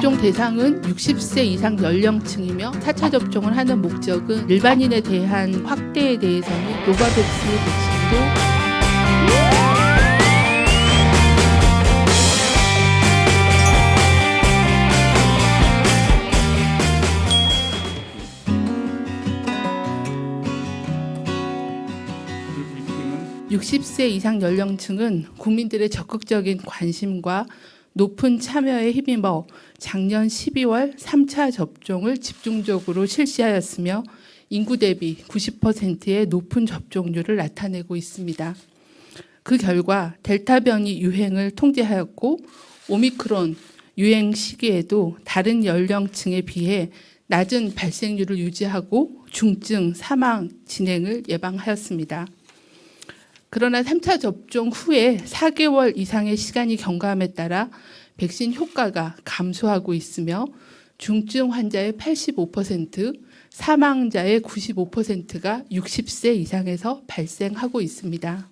접종 대상은 60세 이상 연령층이며 4차 접종을 하는 목적은 일반인에 대한 확대에 대해서는 노바백스 백신도 (60세) 이상 연령층은 국민들의 적극적인 관심과 높은 참여에 힘입어 작년 12월 3차 접종을 집중적으로 실시하였으며 인구 대비 90%의 높은 접종률을 나타내고 있습니다. 그 결과 델타 변이 유행을 통제하였고 오미크론 유행 시기에도 다른 연령층에 비해 낮은 발생률을 유지하고 중증 사망 진행을 예방하였습니다. 그러나 3차 접종 후에 4개월 이상의 시간이 경과함에 따라 백신 효과가 감소하고 있으며 중증 환자의 85%, 사망자의 95%가 60세 이상에서 발생하고 있습니다.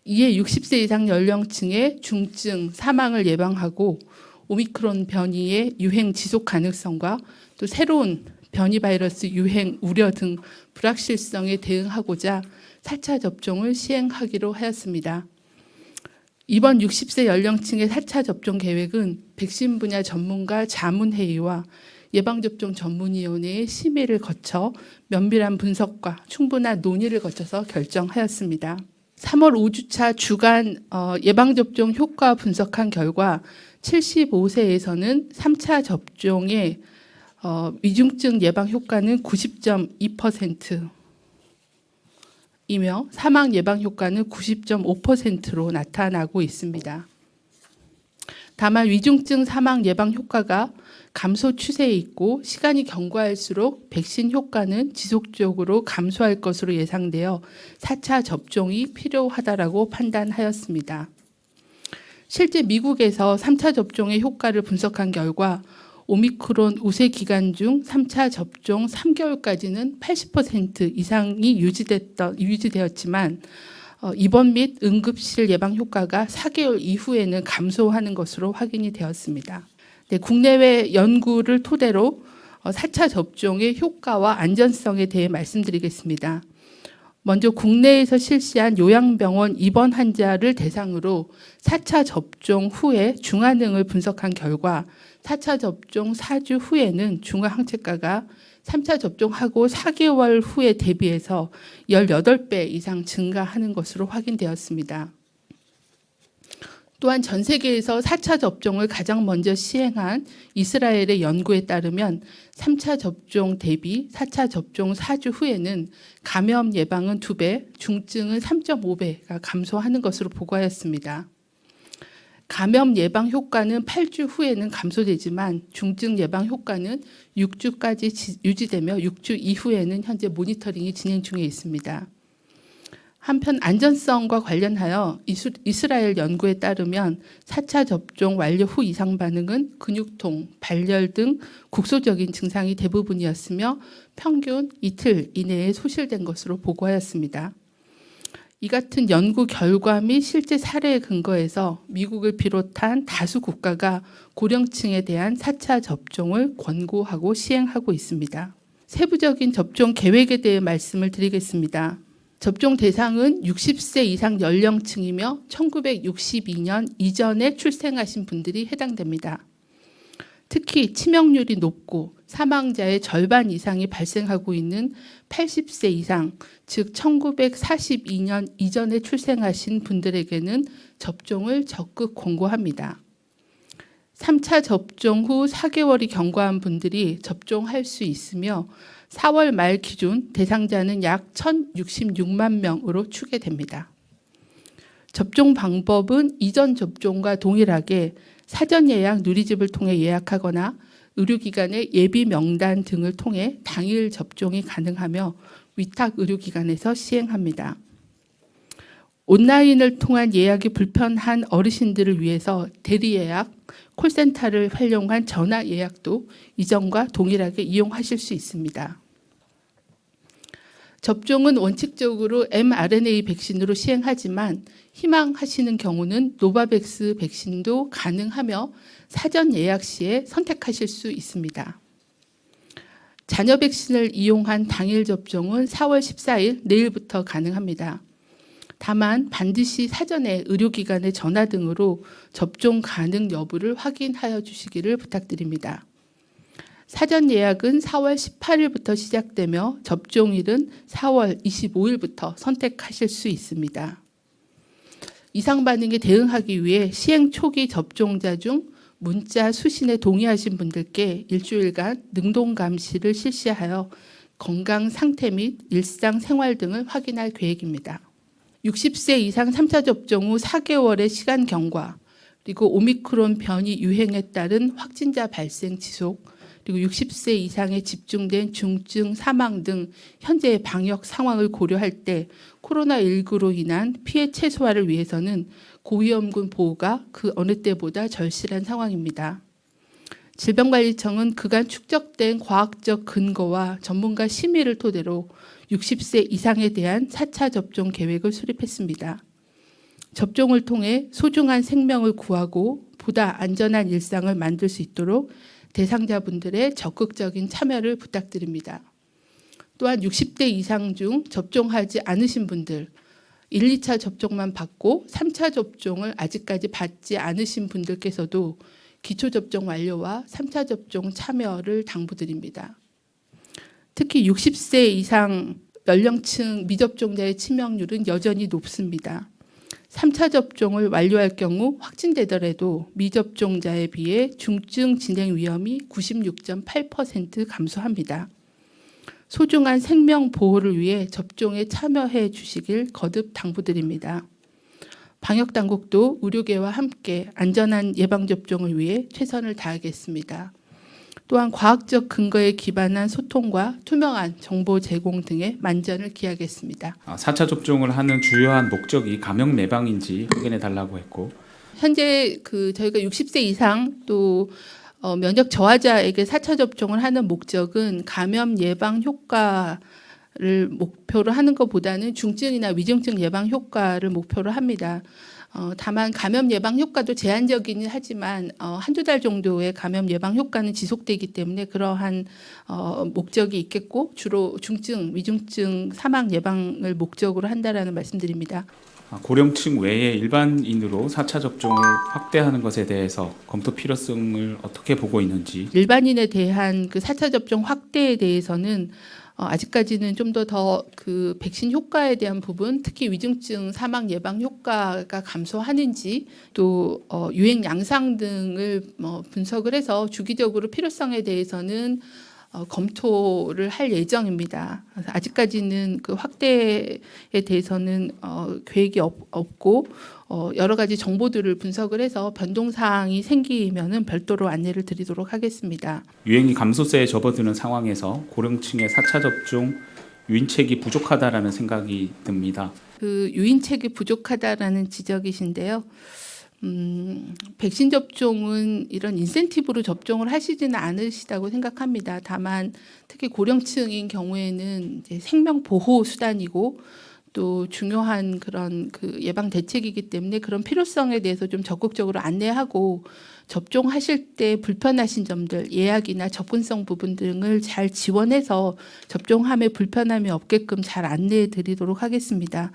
이에 60세 이상 연령층의 중증 사망을 예방하고 오미크론 변이의 유행 지속 가능성과 또 새로운 변이 바이러스 유행 우려 등 불확실성에 대응하고자 4차 접종을 시행하기로 하였습니다. 이번 60세 연령층의 4차 접종 계획은 백신 분야 전문가 자문회의와 예방접종 전문위원회의 심의를 거쳐 면밀한 분석과 충분한 논의를 거쳐서 결정하였습니다. 3월 5주차 주간 예방접종 효과 분석한 결과 75세에서는 3차 접종의 위중증 예방 효과는 90.2%, 이며 사망 예방 효과는 90.5%로 나타나고 있습니다. 다만 위중증 사망 예방 효과가 감소 추세에 있고 시간이 경과할수록 백신 효과는 지속적으로 감소할 것으로 예상되어 4차 접종이 필요하다라고 판단하였습니다. 실제 미국에서 3차 접종의 효과를 분석한 결과 오미크론 우세 기간 중 3차 접종 3개월까지는 80% 이상이 유지되었지만 입원 및 응급실 예방 효과가 4개월 이후에는 감소하는 것으로 확인이 되었습니다. 네, 국내외 연구를 토대로 4차 접종의 효과와 안전성에 대해 말씀드리겠습니다. 먼저 국내에서 실시한 요양병원 입원 환자를 대상으로 4차 접종 후에 중환응을 분석한 결과 4차 접종 4주 후에는 중화항체가가 3차 접종하고 4개월 후에 대비해서 18배 이상 증가하는 것으로 확인되었습니다. 또한 전 세계에서 4차 접종을 가장 먼저 시행한 이스라엘의 연구에 따르면 3차 접종 대비 4차 접종 4주 후에는 감염 예방은 2배, 중증은 3.5배가 감소하는 것으로 보고하였습니다. 감염 예방 효과는 8주 후에는 감소되지만 중증 예방 효과는 6주까지 유지되며 6주 이후에는 현재 모니터링이 진행 중에 있습니다. 한편 안전성과 관련하여 이스라엘 연구에 따르면 4차 접종 완료 후 이상 반응은 근육통, 발열 등 국소적인 증상이 대부분이었으며 평균 이틀 이내에 소실된 것으로 보고하였습니다. 이 같은 연구 결과 및 실제 사례에 근거해서 미국을 비롯한 다수 국가가 고령층에 대한 4차 접종을 권고하고 시행하고 있습니다. 세부적인 접종 계획에 대해 말씀을 드리겠습니다. 접종 대상은 60세 이상 연령층이며 1962년 이전에 출생하신 분들이 해당됩니다. 특히 치명률이 높고 사망자의 절반 이상이 발생하고 있는 80세 이상, 즉 1942년 이전에 출생하신 분들에게는 접종을 적극 권고합니다. 3차 접종 후 4개월이 경과한 분들이 접종할 수 있으며 4월 말 기준 대상자는 약 1,066만 명으로 추계됩니다. 접종 방법은 이전 접종과 동일하게 사전 예약 누리집을 통해 예약하거나 의료기관의 예비 명단 등을 통해 당일 접종이 가능하며 위탁 의료기관에서 시행합니다. 온라인을 통한 예약이 불편한 어르신들을 위해서 대리 예약, 콜센터를 활용한 전화 예약도 이전과 동일하게 이용하실 수 있습니다. 접종은 원칙적으로 mRNA 백신으로 시행하지만 희망하시는 경우는 노바백스 백신도 가능하며 사전 예약 시에 선택하실 수 있습니다. 자녀 백신을 이용한 당일 접종은 4월 14일 내일부터 가능합니다. 다만 반드시 사전에 의료기관에 전화 등으로 접종 가능 여부를 확인하여 주시기를 부탁드립니다. 사전 예약은 4월 18일부터 시작되며 접종일은 4월 25일부터 선택하실 수 있습니다. 이상 반응에 대응하기 위해 시행 초기 접종자 중 문자 수신에 동의하신 분들께 일주일간 능동 감시를 실시하여 건강 상태 및 일상 생활 등을 확인할 계획입니다. 60세 이상 3차 접종 후 4개월의 시간 경과, 그리고 오미크론 변이 유행에 따른 확진자 발생 지속, 그리고 60세 이상에 집중된 중증 사망 등 현재의 방역 상황을 고려할 때 코로나19로 인한 피해 최소화를 위해서는 고위험군 보호가 그 어느 때보다 절실한 상황입니다. 질병관리청은 그간 축적된 과학적 근거와 전문가 심의를 토대로 60세 이상에 대한 4차 접종 계획을 수립했습니다. 접종을 통해 소중한 생명을 구하고 보다 안전한 일상을 만들 수 있도록 대상자분들의 적극적인 참여를 부탁드립니다. 또한 60대 이상 중 접종하지 않으신 분들, 1, 2차 접종만 받고 3차 접종을 아직까지 받지 않으신 분들께서도 기초접종 완료와 3차 접종 참여를 당부드립니다. 특히 60세 이상 연령층 미접종자의 치명률은 여전히 높습니다. 3차 접종을 완료할 경우 확진되더라도 미접종자에 비해 중증 진행 위험이 96.8% 감소합니다. 소중한 생명 보호를 위해 접종에 참여해 주시길 거듭 당부드립니다. 방역당국도 의료계와 함께 안전한 예방접종을 위해 최선을 다하겠습니다. 또한 과학적 근거에 기반한 소통과 투명한 정보 제공 등에 만전을 기하겠습니다. 4차 접종을 하는 주요한 목적이 감염 예방인지 확인해 달라고 했고, 현재 저희가 60세 이상 또 면역 저하자에게 4차 접종을 하는 목적은 감염 예방 효과를 목표로 하는 것보다는 중증이나 위중증 예방 효과를 목표로 합니다. 다만 감염 예방 효과도 제한적이긴 하지만 한두 달 정도의 감염 예방 효과는 지속되기 때문에 그러한 목적이 있겠고 주로 중증, 위중증 사망 예방을 목적으로 한다라는 말씀드립니다. 고령층 외에 일반인으로 4차 접종을 확대하는 것에 대해서 검토 필요성을 어떻게 보고 있는지. 일반인에 대한 그 4차 접종 확대에 대해서는 아직까지는 좀 더 그 백신 효과에 대한 부분, 특히 위중증 사망 예방 효과가 감소하는지 또 유행 양상 등을 분석을 해서 주기적으로 필요성에 대해서는 검토를 할 예정입니다. 그래서 아직까지는 그 확대에 대해서는 계획이 없고 여러 가지 정보들을 분석을 해서 변동사항이 생기면은 별도로 안내를 드리도록 하겠습니다. 유행이 감소세에 접어드는 상황에서 고령층의 4차 접종 유인책이 부족하다라는 생각이 듭니다. 그 유인책이 부족하다라는 지적이신데요. 백신 접종은 이런 인센티브로 접종을 하시지는 않으시다고 생각합니다. 다만 특히 고령층인 경우에는 이제 생명 보호 수단이고 또 중요한 그런 그 예방 대책이기 때문에 그런 필요성에 대해서 좀 적극적으로 안내하고 접종하실 때 불편하신 점들, 예약이나 접근성 부분 등을 잘 지원해서 접종함에 불편함이 없게끔 잘 안내해 드리도록 하겠습니다.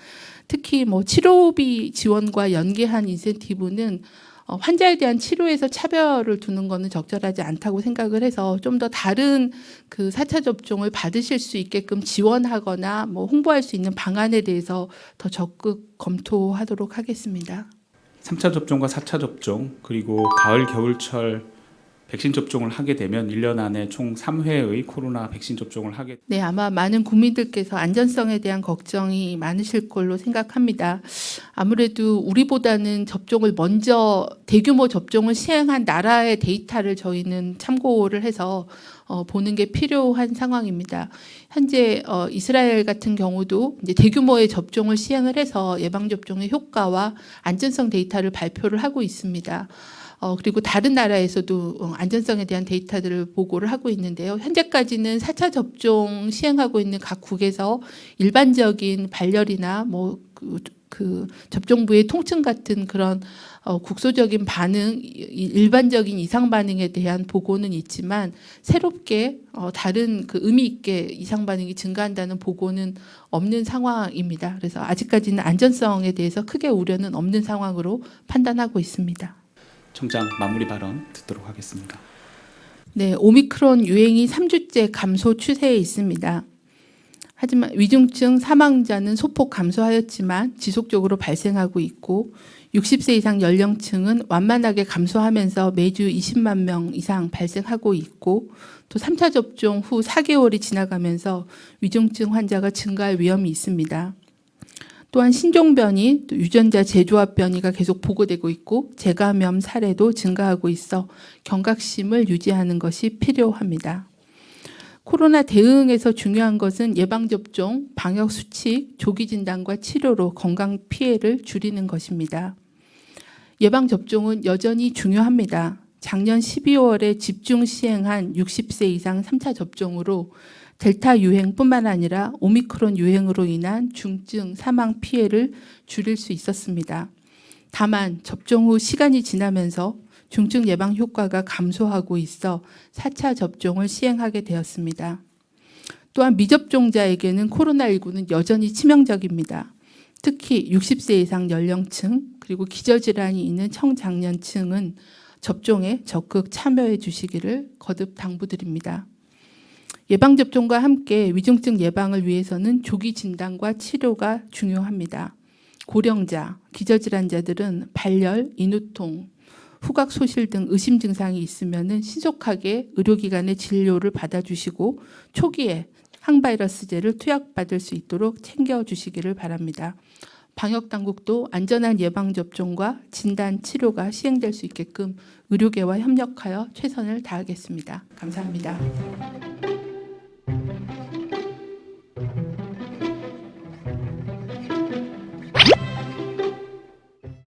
특히 치료비 지원과 연계한 인센티브는 환자에 대한 치료에서 차별을 두는 것은 적절하지 않다고 생각을 해서 좀 더 다른 그 4차 접종을 받으실 수 있게끔 지원하거나 홍보할 수 있는 방안에 대해서 더 적극 검토하도록 하겠습니다. 3차 접종과 4차 접종 그리고 가을 겨울철 백신 접종을 하게 되면 1년 안에 총 3회의 코로나 백신 접종을 하게. 네, 아마 많은 국민들께서 안전성에 대한 걱정이 많으실 걸로 생각합니다. 아무래도 우리보다는 접종을 먼저 대규모 접종을 시행한 나라의 데이터를 저희는 참고를 해서 보는 게 필요한 상황입니다. 현재 이스라엘 같은 경우도 이제 대규모의 접종을 시행을 해서 예방 접종의 효과와 안전성 데이터를 발표를 하고 있습니다. 그리고 다른 나라에서도 안전성에 대한 데이터들을 보고를 하고 있는데요. 현재까지는 4차 접종 시행하고 있는 각 국에서 일반적인 발열이나 그 접종부의 통증 같은 그런 국소적인 반응, 일반적인 이상 반응에 대한 보고는 있지만 새롭게 다른 그 의미 있게 이상 반응이 증가한다는 보고는 없는 상황입니다. 그래서 아직까지는 안전성에 대해서 크게 우려는 없는 상황으로 판단하고 있습니다. 청장 마무리 발언 듣도록 하겠습니다. 네, 오미크론 유행이 3주째 감소 추세에 있습니다. 하지만 위중증 사망자는 소폭 감소하였지만 지속적으로 발생하고 있고 60세 이상 연령층은 완만하게 감소하면서 매주 20만 명 이상 발생하고 있고 또 3차 접종 후 4개월이 지나가면서 위중증 환자가 증가할 위험이 있습니다. 또한 신종변이, 또 유전자 재조합 변이가 계속 보고되고 있고 재감염 사례도 증가하고 있어 경각심을 유지하는 것이 필요합니다. 코로나 대응에서 중요한 것은 예방접종, 방역수칙, 조기진단과 치료로 건강 피해를 줄이는 것입니다. 예방접종은 여전히 중요합니다. 작년 12월에 집중 시행한 60세 이상 3차 접종으로 델타 유행뿐만 아니라 오미크론 유행으로 인한 중증 사망 피해를 줄일 수 있었습니다. 다만 접종 후 시간이 지나면서 중증 예방 효과가 감소하고 있어 4차 접종을 시행하게 되었습니다. 또한 미접종자에게는 코로나19는 여전히 치명적입니다. 특히 60세 이상 연령층 그리고 기저질환이 있는 청장년층은 접종에 적극 참여해 주시기를 거듭 당부드립니다. 예방접종과 함께 위중증 예방을 위해서는 조기 진단과 치료가 중요합니다. 고령자, 기저질환자들은 발열, 인후통, 후각 소실 등 의심 증상이 있으면 신속하게 의료기관의 진료를 받아주시고 초기에 항바이러스제를 투약받을 수 있도록 챙겨주시기를 바랍니다. 방역당국도 안전한 예방접종과 진단, 치료가 시행될 수 있게끔 의료계와 협력하여 최선을 다하겠습니다. 감사합니다.